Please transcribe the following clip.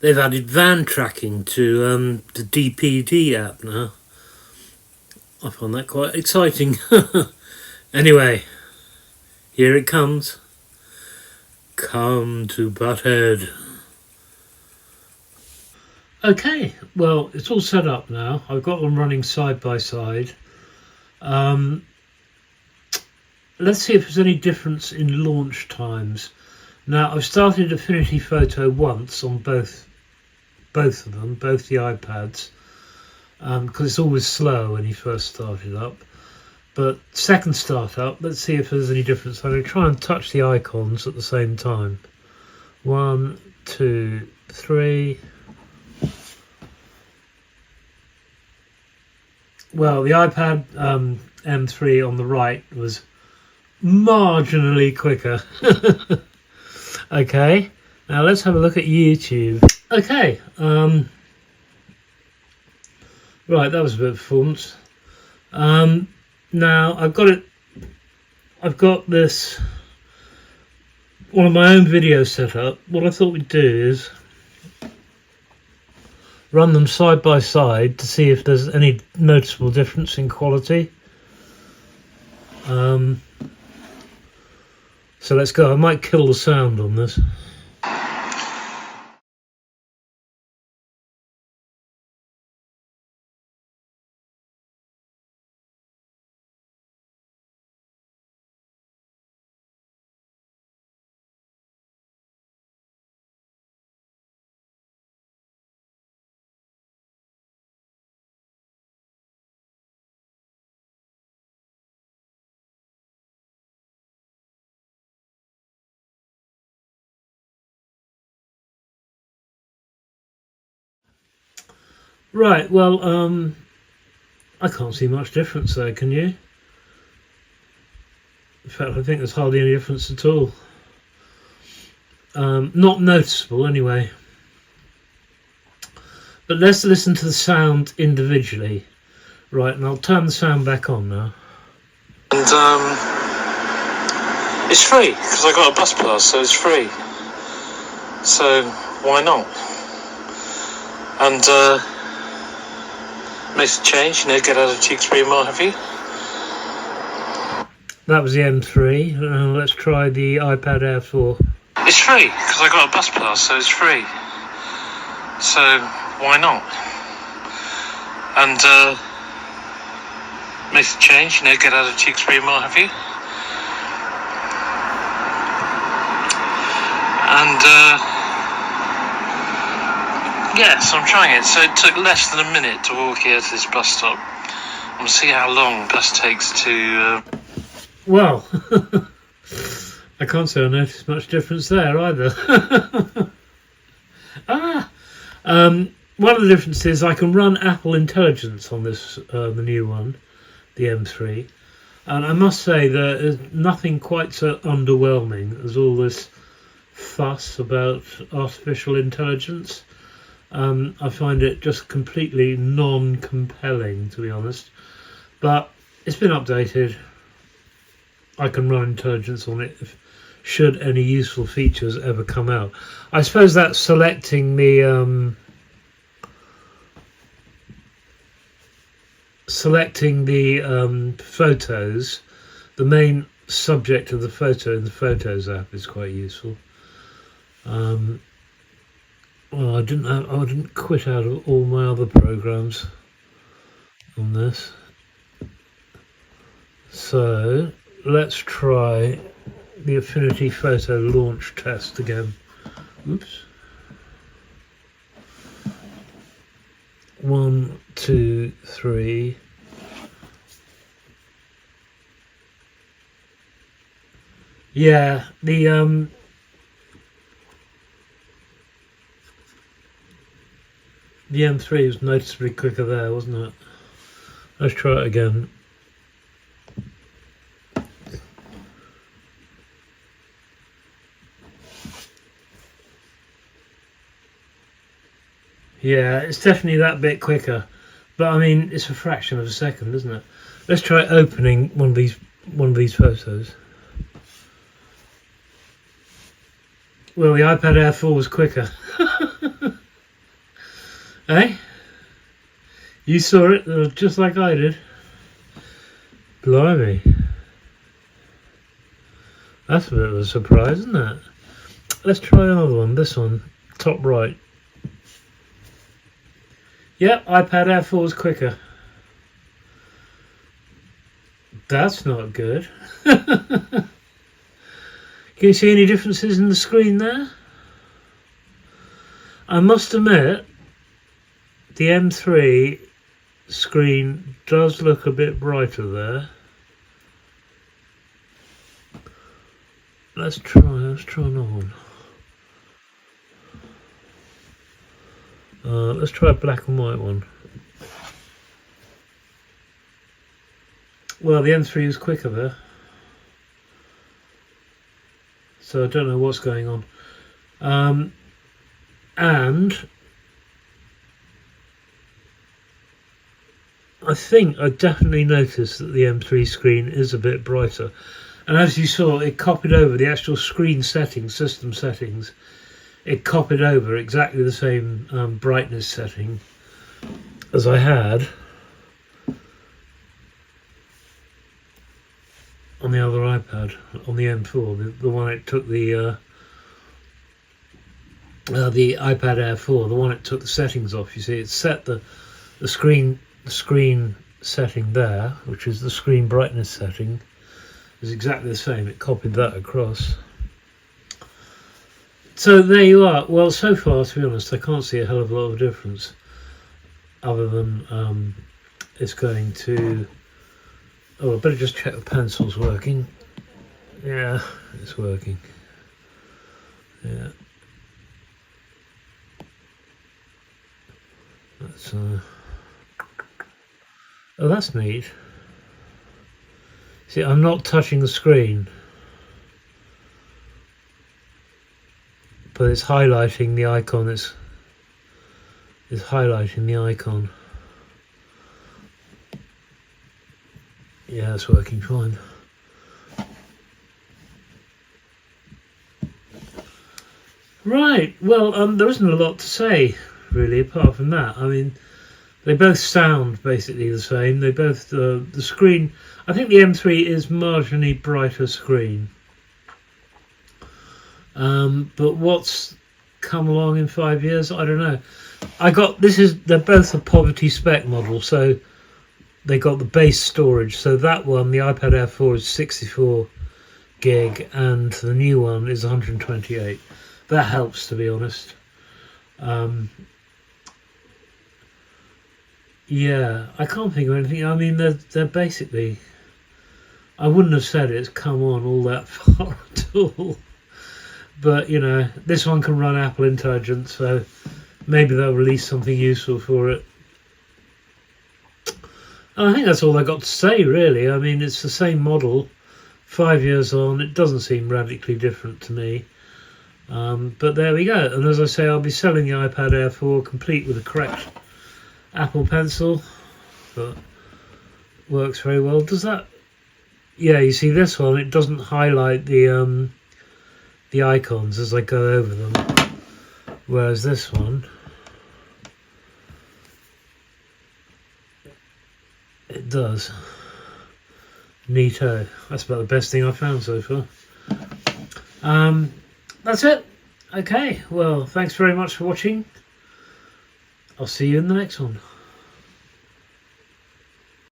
They've added van tracking to the DPD app now. I find that quite exciting. Anyway, here it comes. Come to Butthead. Okay, well, it's all set up now. I've got them running side by side. Let's see if there's any difference in launch times. Now, I've started Affinity Photo once on both of them, both the iPads, because it's always slow when you first start it up. But second startup, let's see if there's any difference. I'm going to try and touch the icons at the same time. 1, 2, 3. Well, the iPad M3 on the right was marginally quicker. Okay, now let's have a look at YouTube. Okay, right, that was a bit of performance. Now I've got this, one of my own videos set up. What I thought we'd do is run them side by side to see if there's any noticeable difference in quality. So let's go. I might kill the sound on this. Right, well, I can't see much difference there, can you? In fact, I think there's hardly any difference at all. Not noticeable, anyway. But let's listen to the sound individually. Right, and I'll turn the sound back on now. And it's free, because I got a bus pass, so it's free. So, why not? And, makes a change, get out of Tewkesbury and what have you. That was the M3. Let's try the iPad Air 4. It's free, because I got a bus pass, so it's free. So, why not? And, makes a change, get out of Tewkesbury and what have you. And, yes, I'm trying it. So it took less than a minute to walk here to this bus stop. We'll see how long the bus takes to... Well, I can't say I noticed much difference there either. One of the differences is I can run Apple Intelligence on this, the new one, the M3. And I must say there's nothing quite so underwhelming as all this fuss about artificial intelligence. I find it just completely non-compelling, to be honest. But it's been updated. I can run intelligence on it should any useful features ever come out. I suppose that's selecting the photos. The main subject of the photo in the Photos app is quite useful. Well, I didn't quit out of all my other programs on this. So let's try the Affinity Photo launch test again. Oops. 1, 2, 3. Yeah, the M3 was noticeably quicker there, wasn't it? Let's try it again. Yeah, it's definitely that bit quicker, but I mean it's a fraction of a second, isn't it? Let's try opening one of these photos. Well, the iPad Air 4 was quicker. Eh? You saw it just like I did. Blimey. That's a bit of a surprise, isn't it? Let's try another one. This one, top right. Yep, iPad Air 4 is quicker. That's not good. Can you see any differences in the screen there? I must admit, the M3 screen does look a bit brighter there. Let's try another one. Let's try a black and white one. Well, the M3 is quicker there, so I don't know what's going on. And I think I definitely noticed that the M3 screen is a bit brighter. And as you saw, it copied over the actual screen settings, system settings. It copied over exactly the same brightness setting as I had on the other iPad, on the M4, the one it took the iPad Air 4, the one it took the settings off. You see, it set the screen setting there, which is the screen brightness setting, is exactly the same. It copied that across. So there you are. Well, so far, to be honest, I can't see a hell of a lot of difference, other than it's going to. Oh, I better just check the pencil's working. Yeah, it's working. Yeah. That's oh, that's neat. See, I'm not touching the screen, but it's highlighting the icon. It's highlighting the icon. Yeah, it's working fine. Right, well, there isn't a lot to say, really, apart from that. I mean, they both sound basically the same. They both, the screen, I think the M3 is marginally brighter screen. But what's come along in 5 years, I don't know. They're both a poverty spec model, so they got the base storage. So that one, the iPad Air 4, is 64 gig, and the new one is 128. That helps, to be honest. Yeah, I can't think of anything. I mean, they're basically. I wouldn't have said it's come on all that far at all. But you know, this one can run Apple Intelligence, so maybe they'll release something useful for it. And I think that's all I got to say, really. I mean, it's the same model, 5 years on. It doesn't seem radically different to me. But there we go. And as I say, I'll be selling the iPad Air 4 complete with the correct Apple Pencil. That works very well. Does that? Yeah, you see this one, it doesn't highlight the icons as I go over them. Whereas this one, it does. Neato. That's about the best thing I've found so far. That's it. Okay, well, thanks very much for watching. I'll see you in the next one.